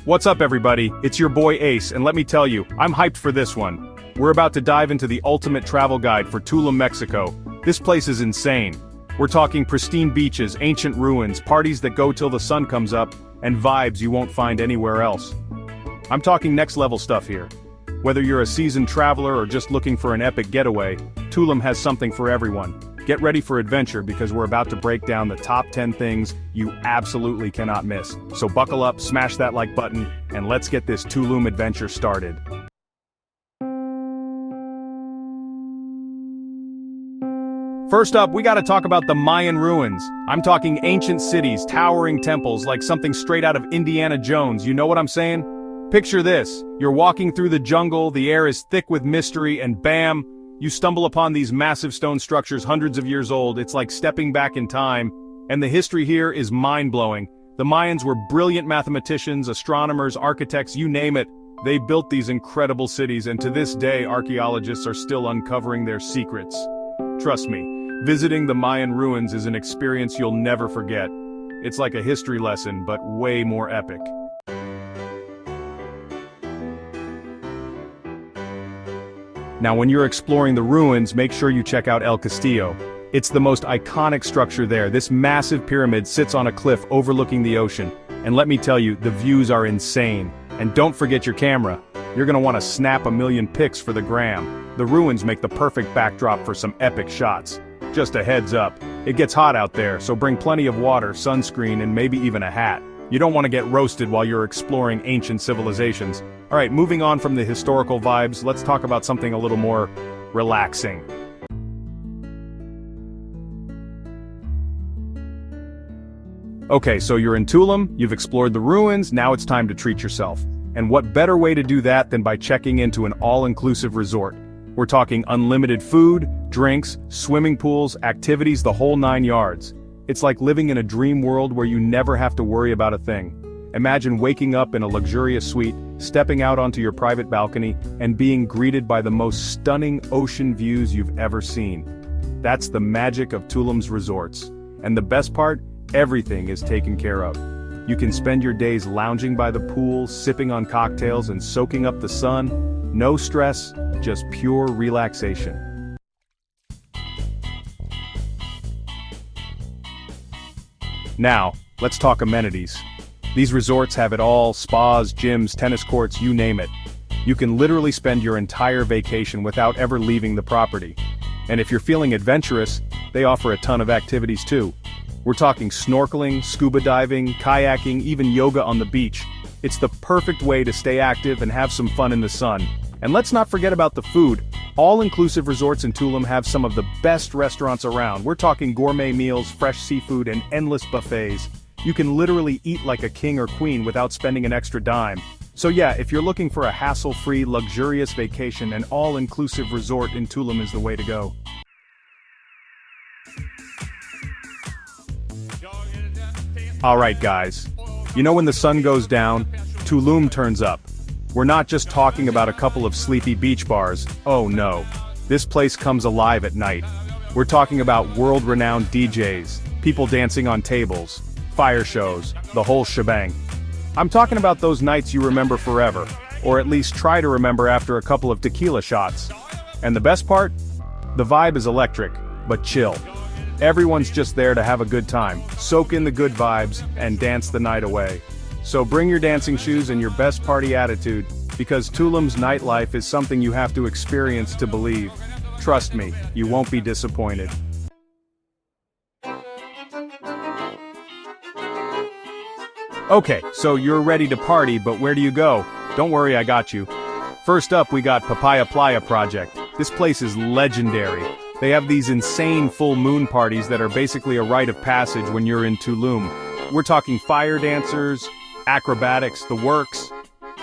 What's up everybody, it's your boy Ace, and let me tell you, I'm hyped for this one. We're about to dive into the ultimate travel guide for Tulum, Mexico. This place is insane. We're talking pristine beaches, ancient ruins, parties that go till the sun comes up, and vibes you won't find anywhere else. I'm talking next level stuff here. Whether you're a seasoned traveler or just looking for an epic getaway, Tulum has something for everyone. Get ready for adventure because we're about to break down the top 10 things you absolutely cannot miss. So buckle up, smash that like button, and let's get this Tulum adventure started. First up, we gotta talk about the Mayan ruins. I'm talking ancient cities, towering temples like something straight out of Indiana Jones, you know what I'm saying? Picture this, you're walking through the jungle, the air is thick with mystery, and bam, you stumble upon these massive stone structures hundreds of years old. It's like stepping back in time, and the history here is mind-blowing. The Mayans were brilliant mathematicians, astronomers, architects, you name it. They built these incredible cities, and to this day, archaeologists are still uncovering their secrets. Trust me, visiting the Mayan ruins is an experience you'll never forget. It's like a history lesson, but way more epic. Now when you're exploring the ruins, make sure you check out El Castillo. It's the most iconic structure there. This massive pyramid sits on a cliff overlooking the ocean. And let me tell you, the views are insane. And don't forget your camera. You're gonna want to snap a million pics for the gram. The ruins make the perfect backdrop for some epic shots. Just a heads up, it gets hot out there, so bring plenty of water, sunscreen, and maybe even a hat. You don't want to get roasted while you're exploring ancient civilizations. Alright, moving on from the historical vibes, let's talk about something a little more relaxing. Okay, so you're in Tulum, you've explored the ruins, now it's time to treat yourself. And what better way to do that than by checking into an all-inclusive resort? We're talking unlimited food, drinks, swimming pools, activities, the whole 9 yards. It's like living in a dream world where you never have to worry about a thing. Imagine waking up in a luxurious suite, stepping out onto your private balcony, and being greeted by the most stunning ocean views you've ever seen. That's the magic of Tulum's resorts. And the best part? Everything is taken care of. You can spend your days lounging by the pool, sipping on cocktails and soaking up the sun. No stress, just pure relaxation. Now, let's talk amenities. These resorts have it all, spas, gyms, tennis courts, you name it. You can literally spend your entire vacation without ever leaving the property. And if you're feeling adventurous, they offer a ton of activities too. We're talking snorkeling, scuba diving, kayaking, even yoga on the beach. It's the perfect way to stay active and have some fun in the sun. And let's not forget about the food. All-inclusive resorts in Tulum have some of the best restaurants around. We're talking gourmet meals, fresh seafood, and endless buffets. You can literally eat like a king or queen without spending an extra dime. So yeah, if you're looking for a hassle-free, luxurious vacation, an all-inclusive resort in Tulum is the way to go. Alright guys, you know when the sun goes down, Tulum turns up. We're not just talking about a couple of sleepy beach bars, oh no. This place comes alive at night. We're talking about world-renowned DJs, people dancing on tables, fire shows, the whole shebang. I'm talking about those nights you remember forever, or at least try to remember after a couple of tequila shots. And the best part? The vibe is electric, but chill. Everyone's just there to have a good time, soak in the good vibes, and dance the night away. So bring your dancing shoes and your best party attitude, because Tulum's nightlife is something you have to experience to believe. Trust me, you won't be disappointed. Okay, so you're ready to party, but where do you go? Don't worry, I got you. First up, we got Papaya Playa Project. This place is legendary. They have these insane full moon parties that are basically a rite of passage when you're in Tulum. We're talking fire dancers, acrobatics, the works.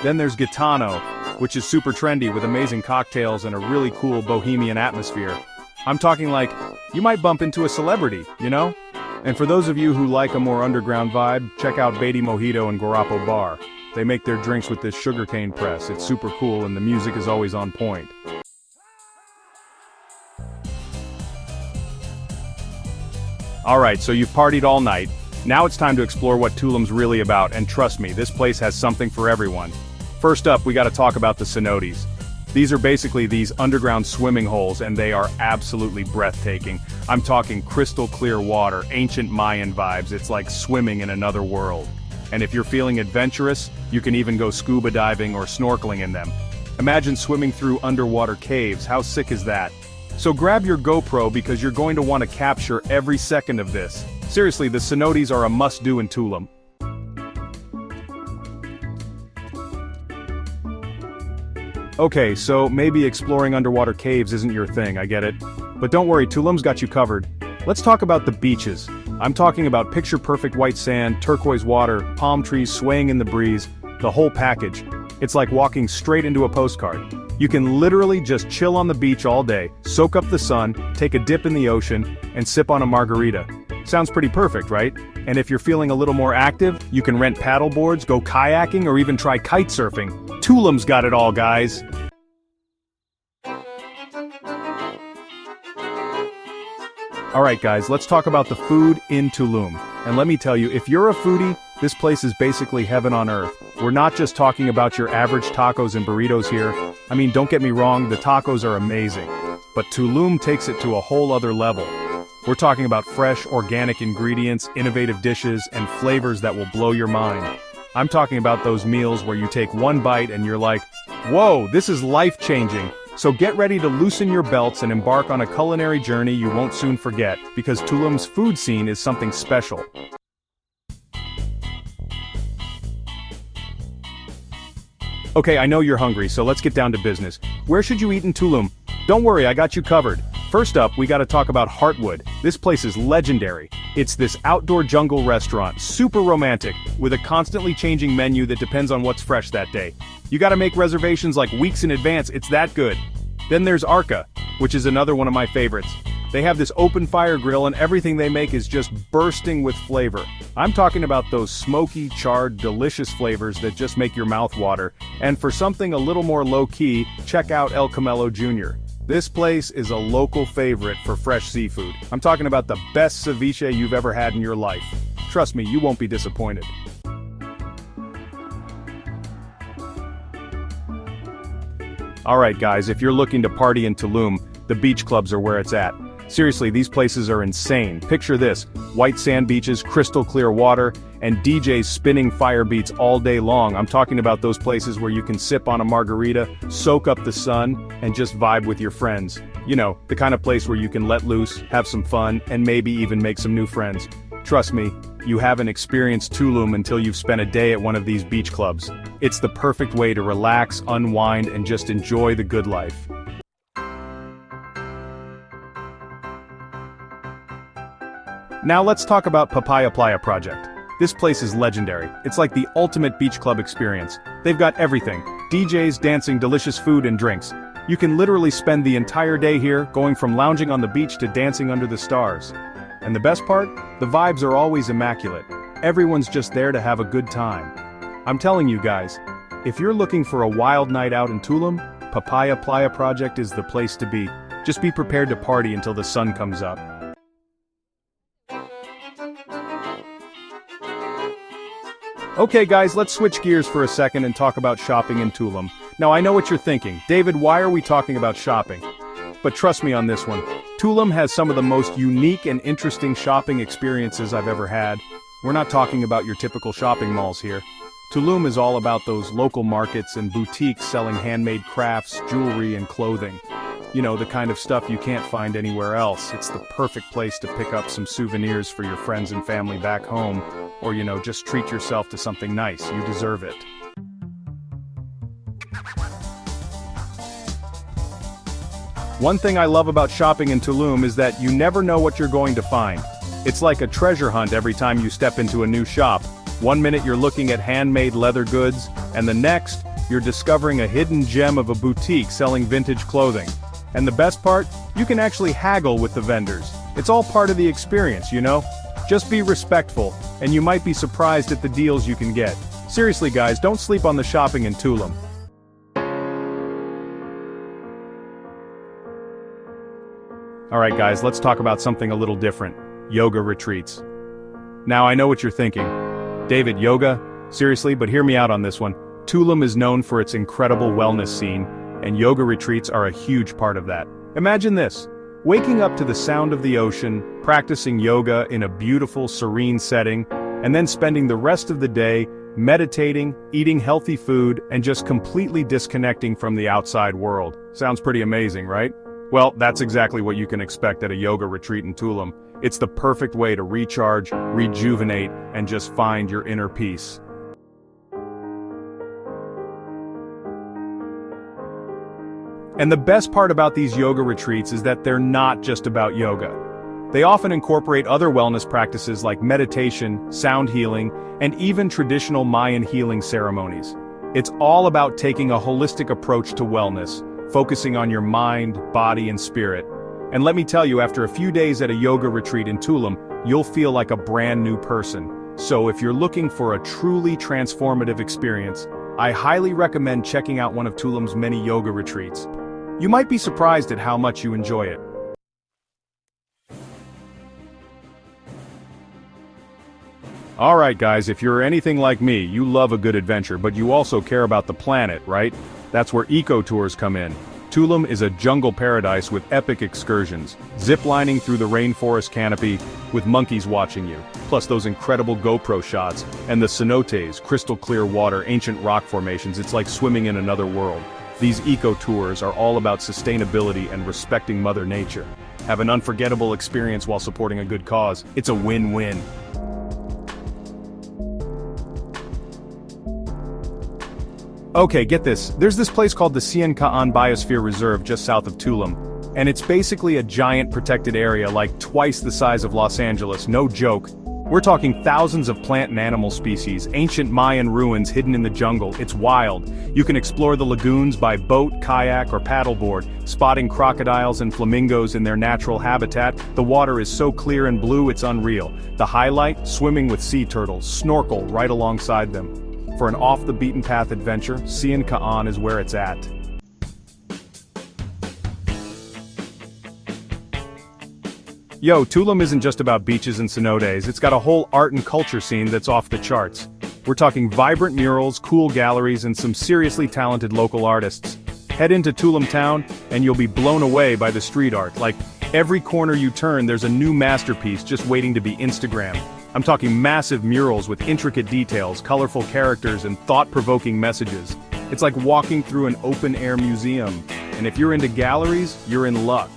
Then there's Gitano, which is super trendy with amazing cocktails and a really cool bohemian atmosphere. I'm talking like, you might bump into a celebrity, you know? And for those of you who like a more underground vibe, check out Beatty Mojito and Guarapo Bar. They make their drinks with this sugarcane press. It's super cool and the music is always on point. Alright, so you've partied all night. Now it's time to explore what Tulum's really about, and trust me, this place has something for everyone. First up, we gotta talk about the cenotes. These are basically these underground swimming holes, and they are absolutely breathtaking. I'm talking crystal clear water, ancient Mayan vibes. It's like swimming in another world. And if you're feeling adventurous, you can even go scuba diving or snorkeling in them. Imagine swimming through underwater caves. How sick is that? So grab your GoPro because you're going to want to capture every second of this. Seriously, the cenotes are a must-do in Tulum. Okay, so maybe exploring underwater caves isn't your thing, I get it. But don't worry, Tulum's got you covered. Let's talk about the beaches. I'm talking about picture-perfect white sand, turquoise water, palm trees swaying in the breeze, the whole package. It's like walking straight into a postcard. You can literally just chill on the beach all day, soak up the sun, take a dip in the ocean, and sip on a margarita. Sounds pretty perfect, right? And if you're feeling a little more active, you can rent paddle boards, go kayaking, or even try kite surfing. Tulum's got it all, guys. Alright guys, let's talk about the food in Tulum. And let me tell you, if you're a foodie, this place is basically heaven on earth. We're not just talking about your average tacos and burritos here. I mean, don't get me wrong, the tacos are amazing. But Tulum takes it to a whole other level. We're talking about fresh, organic ingredients, innovative dishes, and flavors that will blow your mind. I'm talking about those meals where you take one bite and you're like, whoa, this is life-changing. So get ready to loosen your belts and embark on a culinary journey you won't soon forget, because Tulum's food scene is something special. Okay, I know you're hungry, so let's get down to business. Where should you eat in Tulum? Don't worry, I got you covered. First up, we gotta talk about Heartwood. This place is legendary. It's this outdoor jungle restaurant, super romantic, with a constantly changing menu that depends on what's fresh that day. You gotta make reservations like weeks in advance, it's that good. Then there's Arca, which is another one of my favorites. They have this open fire grill and everything they make is just bursting with flavor. I'm talking about those smoky, charred, delicious flavors that just make your mouth water. And for something a little more low-key, check out El Camelo Jr. This place is a local favorite for fresh seafood. I'm talking about the best ceviche you've ever had in your life. Trust me, you won't be disappointed. Alright guys, if you're looking to party in Tulum, the beach clubs are where it's at. Seriously, these places are insane. Picture this, white sand beaches, crystal clear water, and DJs spinning fire beats all day long. I'm talking about those places where you can sip on a margarita, soak up the sun, and just vibe with your friends. You know, the kind of place where you can let loose, have some fun, and maybe even make some new friends. Trust me, you haven't experienced Tulum until you've spent a day at one of these beach clubs. It's the perfect way to relax, unwind, and just enjoy the good life. Now let's talk about Papaya Playa Project. This place is legendary. It's like the ultimate beach club experience. They've got everything. DJs dancing delicious food and drinks. You can literally spend the entire day here, going from lounging on the beach to dancing under the stars. And the best part? The vibes are always immaculate. Everyone's just there to have a good time. I'm telling you guys, if you're looking for a wild night out in Tulum, Papaya Playa Project is the place to be. Just be prepared to party until the sun comes up. Okay guys, let's switch gears for a second and talk about shopping in Tulum. Now I know what you're thinking, David, why are we talking about shopping? But trust me on this one, Tulum has some of the most unique and interesting shopping experiences I've ever had. We're not talking about your typical shopping malls here. Tulum is all about those local markets and boutiques selling handmade crafts, jewelry, and clothing. You know, the kind of stuff you can't find anywhere else. It's the perfect place to pick up some souvenirs for your friends and family back home. Or, you know, just treat yourself to something nice. You deserve it. One thing I love about shopping in Tulum is that you never know what you're going to find. It's like a treasure hunt every time you step into a new shop. One minute you're looking at handmade leather goods, and the next, you're discovering a hidden gem of a boutique selling vintage clothing. And the best part? You can actually haggle with the vendors. It's all part of the experience, you know? Just be respectful, and you might be surprised at the deals you can get. Seriously guys, don't sleep on the shopping in Tulum. Alright guys, let's talk about something a little different. Yoga retreats. Now I know what you're thinking. David, yoga? Seriously, but hear me out on this one. Tulum is known for its incredible wellness scene, and yoga retreats are a huge part of that. Imagine this. Waking up to the sound of the ocean, practicing yoga in a beautiful, serene setting, and then spending the rest of the day meditating, eating healthy food, and just completely disconnecting from the outside world. Sounds pretty amazing, right? Well, that's exactly what you can expect at a yoga retreat in Tulum. It's the perfect way to recharge, rejuvenate, and just find your inner peace. And the best part about these yoga retreats is that they're not just about yoga. They often incorporate other wellness practices like meditation, sound healing, and even traditional Mayan healing ceremonies. It's all about taking a holistic approach to wellness, focusing on your mind, body, and spirit. And let me tell you, after a few days at a yoga retreat in Tulum, you'll feel like a brand new person. So if you're looking for a truly transformative experience, I highly recommend checking out one of Tulum's many yoga retreats. You might be surprised at how much you enjoy it. Alright guys, if you're anything like me, you love a good adventure, but you also care about the planet, right? That's where eco-tours come in. Tulum is a jungle paradise with epic excursions, zip-lining through the rainforest canopy, with monkeys watching you, plus those incredible GoPro shots, and the cenotes, crystal-clear water, ancient rock formations. It's like swimming in another world. These eco-tours are all about sustainability and respecting Mother Nature. Have an unforgettable experience while supporting a good cause. It's a win-win. Okay, get this. There's this place called the Kaan Biosphere Reserve just south of Tulum, and it's basically a giant protected area like twice the size of Los Angeles, no joke. We're talking thousands of plant and animal species, ancient Mayan ruins hidden in the jungle. It's wild. You can explore the lagoons by boat, kayak, or paddleboard, spotting crocodiles and flamingos in their natural habitat. The water is so clear and blue it's unreal. The highlight? Swimming with sea turtles, snorkel right alongside them. For an off-the-beaten-path adventure, Kaan is where it's at. Yo, Tulum isn't just about beaches and cenotes, it's got a whole art and culture scene that's off the charts. We're talking vibrant murals, cool galleries, and some seriously talented local artists. Head into Tulum town, and you'll be blown away by the street art. Like, every corner you turn there's a new masterpiece just waiting to be Instagrammed. I'm talking massive murals with intricate details, colorful characters, and thought-provoking messages. It's like walking through an open-air museum. And if you're into galleries, you're in luck.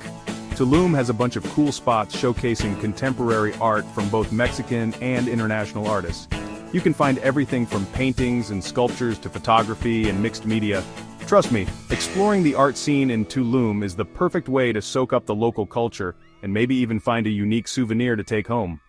Tulum has a bunch of cool spots showcasing contemporary art from both Mexican and international artists. You can find everything from paintings and sculptures to photography and mixed media. Trust me, exploring the art scene in Tulum is the perfect way to soak up the local culture and maybe even find a unique souvenir to take home.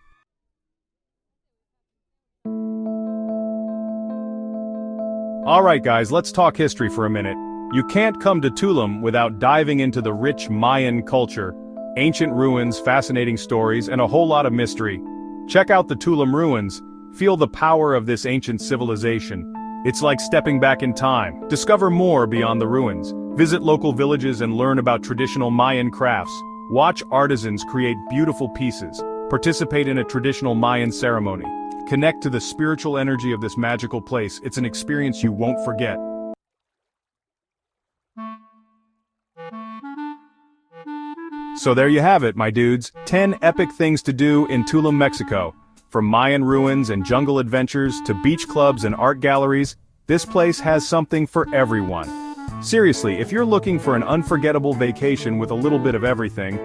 Alright guys, let's talk history for a minute. You can't come to Tulum without diving into the rich Mayan culture, ancient ruins, fascinating stories, and a whole lot of mystery. Check out the Tulum ruins, feel the power of this ancient civilization. It's like stepping back in time. Discover more beyond the ruins. Visit local villages and learn about traditional Mayan crafts. Watch artisans create beautiful pieces. Participate in a traditional Mayan ceremony. Connect to the spiritual energy of this magical place. It's an experience you won't forget. So there you have it, my dudes. 10 epic things to do in Tulum, Mexico. From Mayan ruins and jungle adventures to beach clubs and art galleries, this place has something for everyone. Seriously, if you're looking for an unforgettable vacation with a little bit of everything,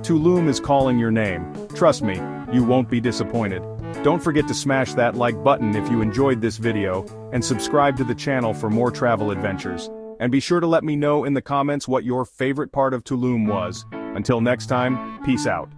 Tulum is calling your name. Trust me, you won't be disappointed. Don't forget to smash that like button if you enjoyed this video, and subscribe to the channel for more travel adventures. And be sure to let me know in the comments what your favorite part of Tulum was. Until next time, peace out.